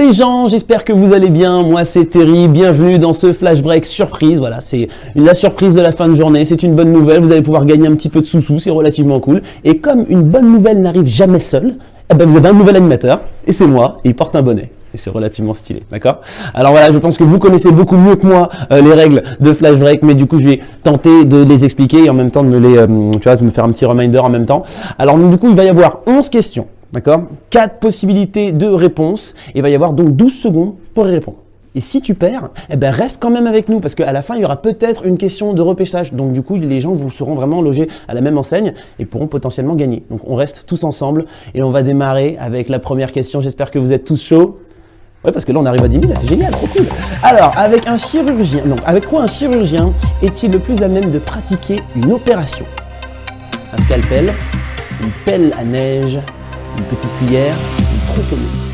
les gens, j'espère que vous allez bien. Moi, c'est Terry. Bienvenue dans ce flash break surprise. Voilà, c'est la surprise de la fin de journée. C'est une bonne nouvelle. Vous allez pouvoir gagner un petit peu de sous-sous. C'est relativement cool. Et comme une bonne nouvelle n'arrive jamais seule, eh ben, vous avez un nouvel animateur. Et c'est moi. Et il porte un bonnet. Et c'est relativement stylé, d'accord? Alors voilà, je pense que vous connaissez beaucoup mieux que moi les règles de flash break, mais du coup, je vais tenter de les expliquer et en même temps de me les, tu vois, de me faire un petit reminder en même temps. Alors du coup, il va y avoir 11 questions. D'accord? 4 possibilités de réponse. Et il va y avoir donc 12 secondes pour y répondre. Et si tu perds, eh ben reste quand même avec nous parce qu'à la fin, il y aura peut-être une question de repêchage. Donc du coup, les gens vous seront vraiment logés à la même enseigne et pourront potentiellement gagner. Donc on reste tous ensemble et on va démarrer avec la première question. J'espère que vous êtes tous chauds. Ouais, parce que là, on arrive à 10 000, c'est génial, trop cool. Alors, avec un chirurgien, donc avec quoi un chirurgien est-il le plus à même de pratiquer une opération? Un scalpel, une pelle à neige, une petite cuillère, une tronçonneuse.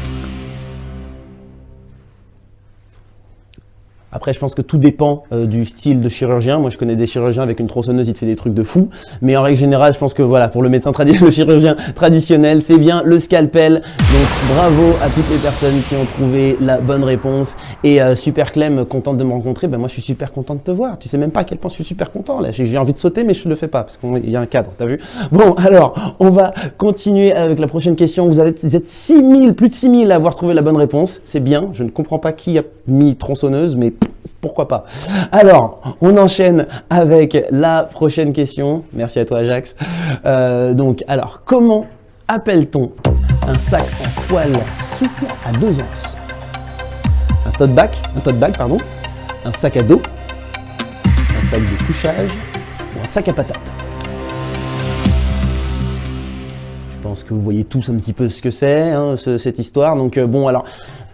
Après, je pense que tout dépend du style de chirurgien. Moi, je connais des chirurgiens avec une tronçonneuse, il te fait des trucs de fou. Mais en règle générale, je pense que voilà, pour le médecin traditionnel, le chirurgien traditionnel, c'est bien le scalpel. Donc, bravo à toutes les personnes qui ont trouvé la bonne réponse. Et super Clem, contente de me rencontrer. Ben moi, je suis super content de te voir. Tu sais même pas à quel point je suis super content. Là, j'ai envie de sauter, mais je le fais pas parce qu'il y a un cadre. T'as vu? Bon, alors, on va continuer avec la prochaine question. Vous êtes 6000, plus de 6000 à avoir trouvé la bonne réponse. C'est bien. Je ne comprends pas qui a mis tronçonneuse, mais pourquoi pas. Alors, on enchaîne avec la prochaine question. Merci à toi, Ajax. Alors, comment appelle-t-on un sac en toile souple à 2 onces? Un tote bag, pardon, un sac à dos, un sac de couchage ou un sac à patates? Je pense que vous voyez tous un petit peu ce que c'est, hein, cette histoire. Donc bon, alors,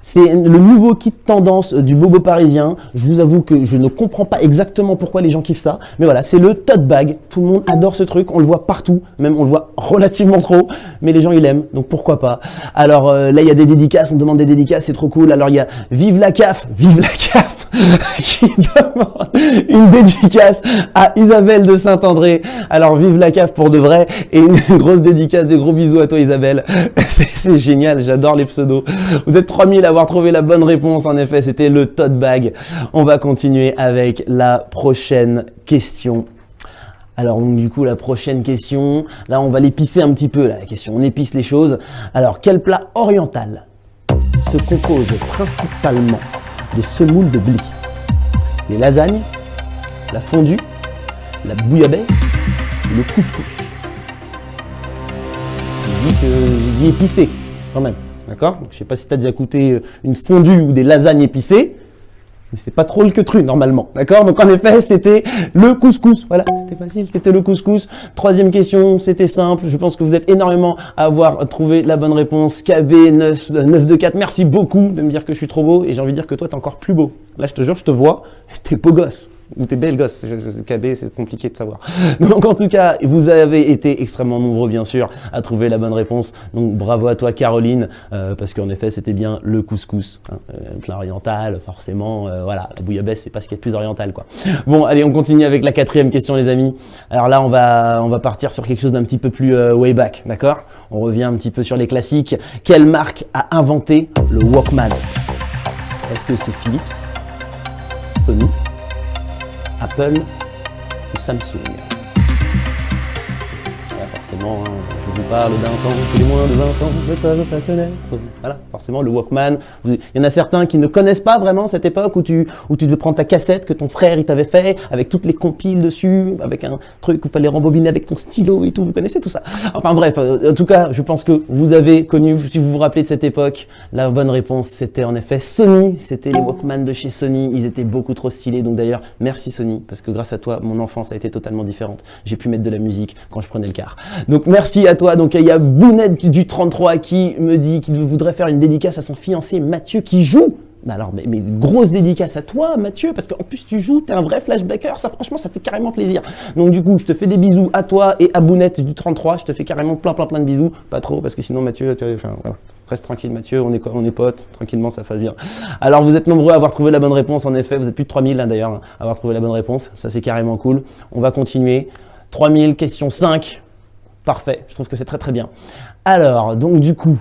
c'est le nouveau kit tendance du bobo parisien. Je vous avoue que je ne comprends pas exactement pourquoi les gens kiffent ça. Mais voilà, c'est le tote bag. Tout le monde adore ce truc. On le voit partout. Même on le voit relativement trop. Mais les gens, ils l'aiment. Donc pourquoi pas. Alors là, il y a des dédicaces. On demande des dédicaces. C'est trop cool. Alors il y a Vive la CAF qui demande une dédicace à Isabelle de Saint-André. Alors vive la CAF pour de vrai. Et une grosse dédicace, des gros bisous à toi Isabelle. C'est génial. J'adore les pseudos. Vous êtes 3000 à avoir trouvé la bonne réponse, en effet, c'était le tote bag. On va continuer avec la prochaine question. Alors donc du coup la prochaine question, là on va l'épicer un petit peu là, la question, on épice les choses. Alors quel plat oriental se compose principalement de semoule de blé? Les lasagnes, la fondue, la bouillabaisse ou le couscous? Je dis épicé quand même. D'accord? Je sais pas si tu as déjà goûté une fondue ou des lasagnes épicées, mais c'est pas trop le queutru normalement. D'accord? Donc en effet, c'était le couscous. Voilà, c'était facile, c'était le couscous. Troisième question, c'était simple. Je pense que vous êtes énormément à avoir trouvé la bonne réponse. KB924, merci beaucoup de me dire que je suis trop beau et j'ai envie de dire que toi, t'es encore plus beau. Là, je te jure, je te vois, t'es beau gosse. Ou t'es belle gosse, KB, c'est compliqué de savoir. Donc en tout cas, vous avez été extrêmement nombreux bien sûr à trouver la bonne réponse. Donc bravo à toi Caroline, parce qu'en effet c'était bien le couscous, hein, plat oriental, forcément. Voilà, la bouillabaisse c'est pas ce qu'il y a de plus oriental quoi. Bon allez, on continue avec la 4e question les amis. Alors là on va partir sur quelque chose d'un petit peu plus way back, d'accord? On revient un petit peu sur les classiques. Quelle marque a inventé le Walkman? Est-ce que c'est Philips, Sony, Apple ou Samsung? Voilà, forcément, hein, je vous parle d'un temps que les moins de 20 ans ne peuvent pas connaître. Voilà, forcément, le Walkman. Il y en a certains qui ne connaissent pas vraiment cette époque où tu devais prendre ta cassette que ton frère il t'avait fait, avec toutes les compiles dessus, avec un truc où il fallait rembobiner avec ton stylo et tout. Vous connaissez tout ça? Enfin bref, en tout cas, je pense que vous avez connu, si vous vous rappelez de cette époque, la bonne réponse, c'était en effet Sony. C'était les Walkman de chez Sony. Ils étaient beaucoup trop stylés. Donc d'ailleurs, merci Sony, parce que grâce à toi, mon enfance a été totalement différente. J'ai pu mettre de la musique quand je prenais le car. Donc merci à toi. Donc il y a Bounette du 33 qui me dit qu'il voudrait faire une dédicace à son fiancé Mathieu qui joue. Alors, mais grosse dédicace à toi, Mathieu, parce qu'en plus tu joues, t'es un vrai flashbacker, ça franchement, ça fait carrément plaisir. Donc du coup, je te fais des bisous à toi et à Bounette du 33, je te fais carrément plein de bisous, pas trop, parce que sinon Mathieu, enfin voilà. Reste tranquille Mathieu, on est potes, tranquillement ça va bien. Alors vous êtes nombreux à avoir trouvé la bonne réponse, en effet, vous êtes plus de 3000 là d'ailleurs, hein, à avoir trouvé la bonne réponse, ça c'est carrément cool. On va continuer, 3000, question 5, parfait, je trouve que c'est très bien. Alors, donc du coup,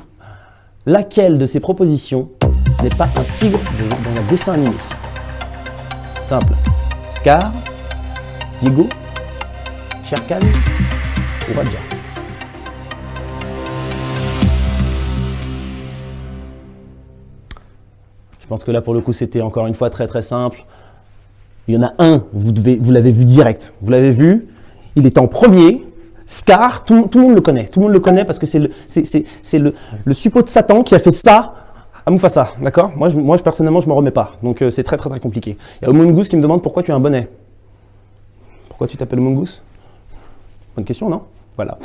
laquelle de ces propositions n'est pas un tigre dans un dessin animé? Simple. Scar, Diego, Shere Khan ou Raja? Je pense que là, pour le coup, c'était encore une fois très très simple. Il y en a un, vous l'avez vu direct. Vous l'avez vu, il est en premier. Scar, tout le monde le connaît. Tout le monde le connaît parce que c'est le suppôt de Satan qui a fait ça à Mufasa. D'accord? Moi, personnellement, je ne m'en remets pas. Donc, c'est très très très compliqué. Il y a Omongoose qui me demande pourquoi tu as un bonnet. Pourquoi tu t'appelles Omongoose? Bonne question, non? Voilà.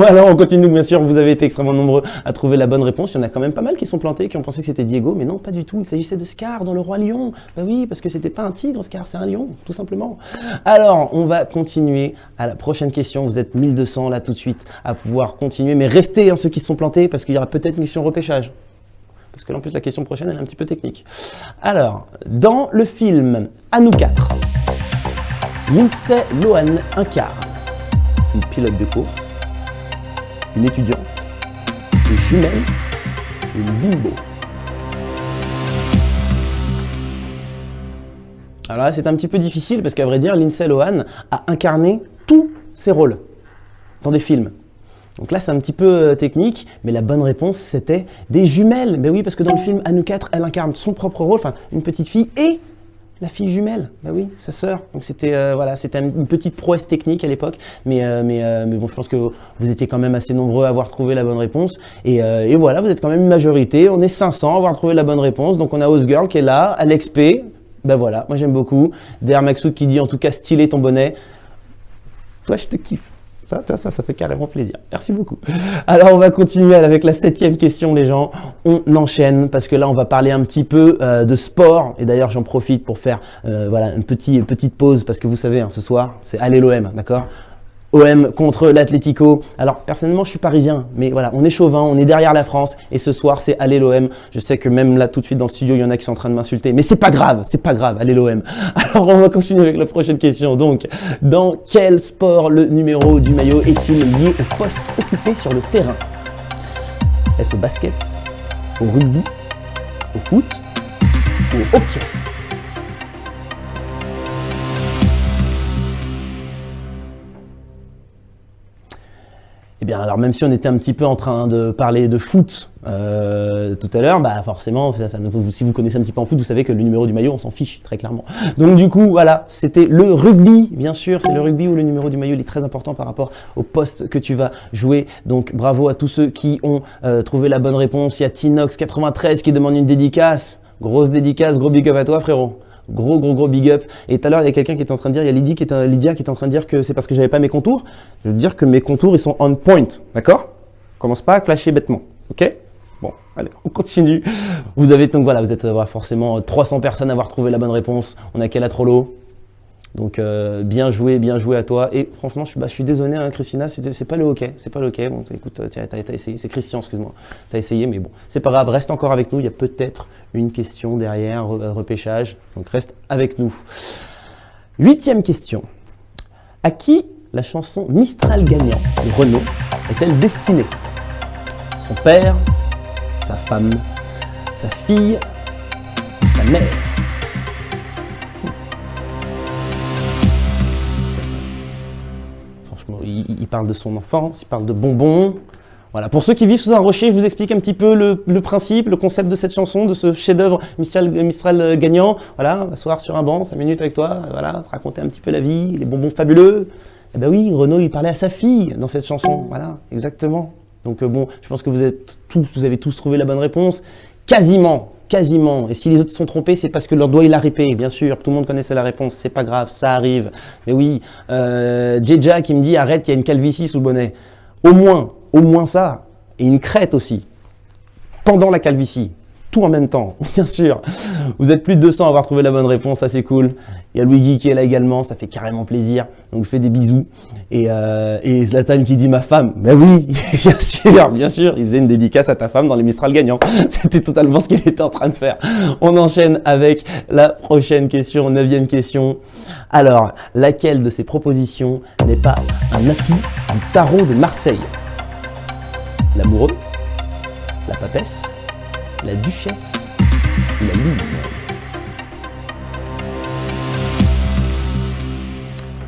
Alors on continue, bien sûr, vous avez été extrêmement nombreux à trouver la bonne réponse. Il y en a quand même pas mal qui sont plantés, qui ont pensé que c'était Diego, mais non, pas du tout. Il s'agissait de Scar dans Le Roi Lion. Bah oui, parce que c'était pas un tigre, Scar, c'est un lion, tout simplement. Alors, on va continuer à la prochaine question. Vous êtes 1200 là tout de suite à pouvoir continuer, mais restez ceux qui se sont plantés, parce qu'il y aura peut-être une question repêchage. Parce que là, en plus, la question prochaine, elle est un petit peu technique. Alors, dans le film À nous quatre, Lindsay Lohan incarne une pilote de course, une étudiante, une jumelle, une bimbo. Alors là, c'est un petit peu difficile parce qu'à vrai dire, Lindsay Lohan a incarné tous ses rôles dans des films. Donc là, c'est un petit peu technique, mais la bonne réponse, c'était des jumelles. Ben oui, parce que dans le film À nous quatre, elle incarne son propre rôle, enfin une petite fille et la fille jumelle, bah oui, sa sœur. Donc c'était voilà, c'était une petite prouesse technique à l'époque, mais bon, je pense que vous étiez quand même assez nombreux à avoir trouvé la bonne réponse. Et voilà, vous êtes quand même une majorité. On est 500 à avoir trouvé la bonne réponse. Donc on a Osgirl qui est là, Alex P. Ben voilà, moi j'aime beaucoup. Der Maxoud qui dit en tout cas stylé ton bonnet. Toi, je te kiffe. Ça fait carrément plaisir. Merci beaucoup. Alors, on va continuer avec la 7e question, les gens. On enchaîne parce que là, on va parler un petit peu de sport. Et d'ailleurs, j'en profite pour faire voilà, une petite pause parce que vous savez, hein, ce soir, c'est allez l'OM, d'accord? OM contre l'Atlético. Alors personnellement, je suis parisien, mais voilà, on est chauvin, on est derrière la France, et ce soir, c'est allez l'OM. Je sais que même là, tout de suite dans le studio, il y en a qui sont en train de m'insulter, mais c'est pas grave, allez l'OM. Alors on va continuer avec la prochaine question. Donc, dans quel sport le numéro du maillot est-il lié au poste occupé sur le terrain? Est-ce au basket, au rugby, au foot ou au hockey? Eh bien, alors même si on était un petit peu en train de parler de foot tout à l'heure, bah forcément, si vous connaissez un petit peu en foot, vous savez que le numéro du maillot, on s'en fiche très clairement. Donc du coup, voilà, c'était le rugby, bien sûr, c'est le rugby où le numéro du maillot il est très important par rapport au poste que tu vas jouer. Donc bravo à tous ceux qui ont trouvé la bonne réponse. Il y a Tinox93 qui demande une dédicace, grosse dédicace, gros big up à toi frérot. Gros big up. Et tout à l'heure, il y a quelqu'un qui est en train de dire, il y a Lydia qui est en train de dire que c'est parce que j'avais pas mes contours. Je veux dire que mes contours, ils sont on point. D'accord? Commence pas à clasher bêtement. Ok? Bon, allez, on continue. Vous avez donc voilà, vous êtes forcément 300 personnes à avoir trouvé la bonne réponse. On a Kella Trollo. Donc bien joué à toi. Et franchement, je suis désolé, hein, Christina, c'est pas le hockey, Bon, écoute, t'as essayé, c'est Christian, excuse-moi. T'as essayé, mais bon, c'est pas grave. Reste encore avec nous. Il y a peut-être une question derrière, repêchage. Donc reste avec nous. 8e question. À qui la chanson Mistral gagnant de Renaud est-elle destinée? Son père, sa femme, sa fille ou sa mère? Il parle de son enfance, il parle de bonbons. Voilà. Pour ceux qui vivent sous un rocher, je vous explique un petit peu le principe, le concept de cette chanson, de ce chef-d'œuvre Mistral gagnant. Voilà, s'asseoir sur un banc, 5 minutes avec toi, voilà, se raconter un petit peu la vie, les bonbons fabuleux. Eh ben oui, Renaud, il parlait à sa fille dans cette chanson. Voilà, exactement. Donc bon, je pense que vous avez tous trouvé la bonne réponse. Quasiment. Et si les autres sont trompés, c'est parce que leur doigt il a ripé, bien sûr. Tout le monde connaissait la réponse, c'est pas grave, ça arrive. Mais oui, Jeja qui me dit arrête, il y a une calvitie sous le bonnet. Au moins ça. Et une crête aussi. Pendant la calvitie. Tout en même temps, bien sûr. Vous êtes plus de 200 à avoir trouvé la bonne réponse, ça c'est cool. Il y a Luigi qui est là également, ça fait carrément plaisir. Donc je fais des bisous. Et Zlatan qui dit ma femme. Ben oui, bien sûr, il faisait une dédicace à ta femme dans les Mistral gagnants. C'était totalement ce qu'il était en train de faire. On enchaîne avec la prochaine question, 9e question. Alors, laquelle de ces propositions n'est pas un atout du tarot de Marseille? L'amoureux, la papesse, la duchesse ou la lune?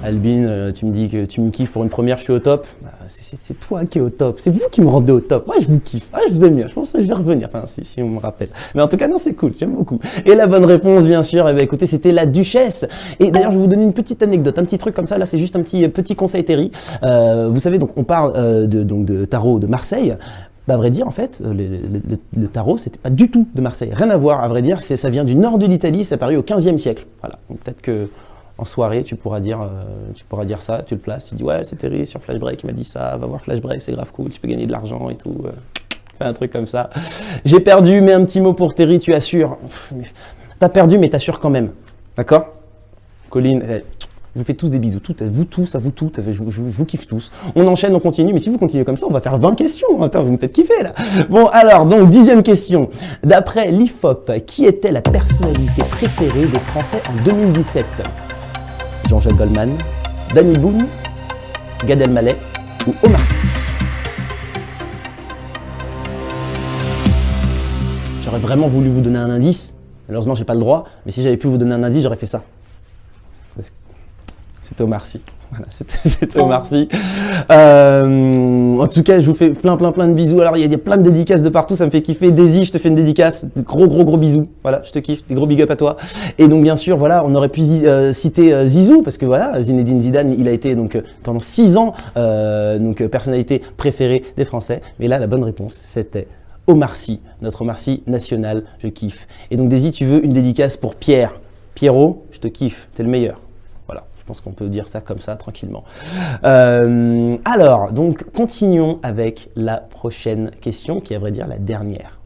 Albin, tu me dis que tu me kiffes pour une première, je suis au top. Bah, c'est toi qui es au top. C'est vous qui me rendez au top. Moi, je vous kiffe. Ah, je vous aime bien. Je pense que je vais revenir. Enfin, si on me rappelle. Mais en tout cas, non, c'est cool. J'aime beaucoup. Et la bonne réponse, bien sûr, eh bien, écoutez, c'était la Duchesse. Et d'ailleurs, je vais vous donner une petite anecdote, un petit truc comme ça. Là, c'est juste un petit conseil Terry. Vous savez, donc, on parle de tarot de Marseille. Bah, à vrai dire, en fait, le tarot, c'était pas du tout de Marseille. Rien à voir, à vrai dire. Ça vient du nord de l'Italie. C'est apparu au 15e siècle. Voilà. Donc, peut-être que en soirée, tu pourras dire ça, tu le places, tu dis ouais, c'est Terry sur Flash Break, il m'a dit ça, va voir Flash Break, c'est grave cool, tu peux gagner de l'argent et tout. Fais un truc comme ça. J'ai perdu, mais un petit mot pour Terry, tu assures. T'as perdu, mais t'assures quand même. D'accord? Colline, je vous fais tous des bisous, vous tous, je vous kiffe tous. On enchaîne, on continue, mais si vous continuez comme ça, on va faire 20 questions. Attends, vous me faites kiffer là. Bon, alors, donc, 10e question. D'après l'IFOP, qui était la personnalité préférée des Français en 2017? Jean-Jacques Goldman, Danny Boone, Gad Elmaleh ou Omar Sy? J'aurais vraiment voulu vous donner un indice. Malheureusement, j'ai pas le droit. Mais si j'avais pu vous donner un indice, j'aurais fait ça. C'était Omar Sy. Voilà, c'était Omar Sy. En tout cas, je vous fais plein de bisous. Alors, il y a plein de dédicaces de partout, ça me fait kiffer. Daisy, je te fais une dédicace. Gros bisous. Voilà, je te kiffe. Des gros big up à toi. Et donc, bien sûr, voilà, on aurait pu citer Zizou, parce que voilà, Zinedine Zidane, il a été donc pendant 6 ans personnalité préférée des Français. Mais là, la bonne réponse, c'était Omar Sy, notre Omar Sy national. Je kiffe. Et donc, Daisy, tu veux une dédicace pour Pierre. Pierrot, je te kiffe. T'es le meilleur. Je pense qu'on peut dire ça comme ça, tranquillement. Alors, donc, continuons avec la prochaine question, qui est à vrai dire la dernière.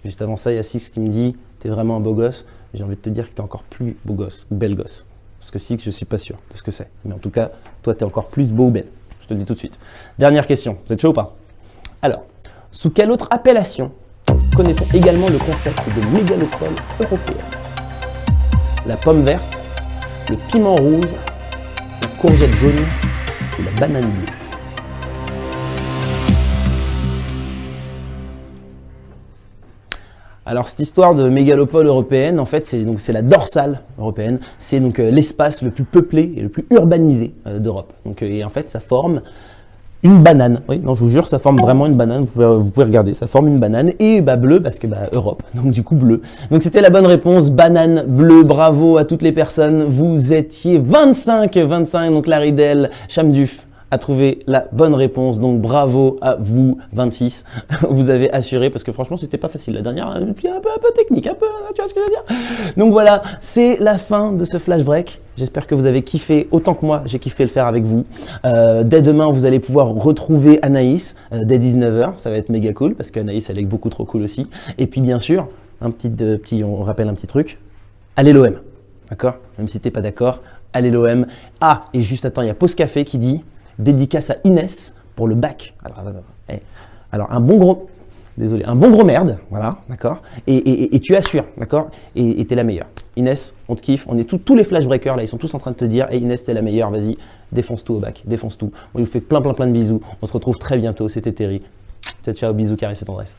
Juste avant ça, il y a Six qui me dit « T'es vraiment un beau gosse ?» J'ai envie de te dire que t'es encore plus beau gosse, ou belle gosse. Parce que Six, je suis pas sûr de ce que c'est. Mais en tout cas, toi, t'es encore plus beau ou belle. Je te le dis tout de suite. Dernière question. Vous êtes chaud ou pas? Alors, sous quelle autre appellation connaît-on également le concept de mégalopole européenne? La pomme verte, le piment rouge, la courgette jaune ou la banane bleue? Alors cette histoire de mégalopole européenne, en fait, c'est la dorsale européenne. C'est donc l'espace le plus peuplé et le plus urbanisé d'Europe. Et en fait, ça forme une banane. Oui, non, je vous jure, ça forme vraiment une banane. Vous pouvez regarder, ça forme une banane. Et bleu parce que Europe. Donc du coup bleu. Donc c'était la bonne réponse, banane bleue. Bravo à toutes les personnes. Vous étiez 25. Donc Larry Del, Chamduf a trouvé la bonne réponse. Donc bravo à vous, 26. Vous avez assuré parce que franchement, c'était pas facile. La dernière, un peu technique, tu vois ce que je veux dire? Donc voilà, c'est la fin de ce flash break. J'espère que vous avez kiffé autant que moi, j'ai kiffé le faire avec vous. Dès demain, vous allez pouvoir retrouver Anaïs dès 19h. Ça va être méga cool parce qu'Anaïs, elle est beaucoup trop cool aussi. Et puis bien sûr, on rappelle un petit truc. Allez l'OM, d'accord? Même si t'es pas d'accord, allez l'OM. Ah, et juste attends, il y a Pause Café qui dit dédicace à Inès pour le bac. Alors un bon gros merde, voilà, d'accord, et tu assures, d'accord, et t'es la meilleure. Inès, on te kiffe, on est tous les flash breakers là, ils sont tous en train de te dire, Inès, t'es la meilleure, vas-y, défonce tout au bac, défonce tout. On vous fait plein de bisous, on se retrouve très bientôt, c'était Terry. Ciao, bisous, caresses et tendresse.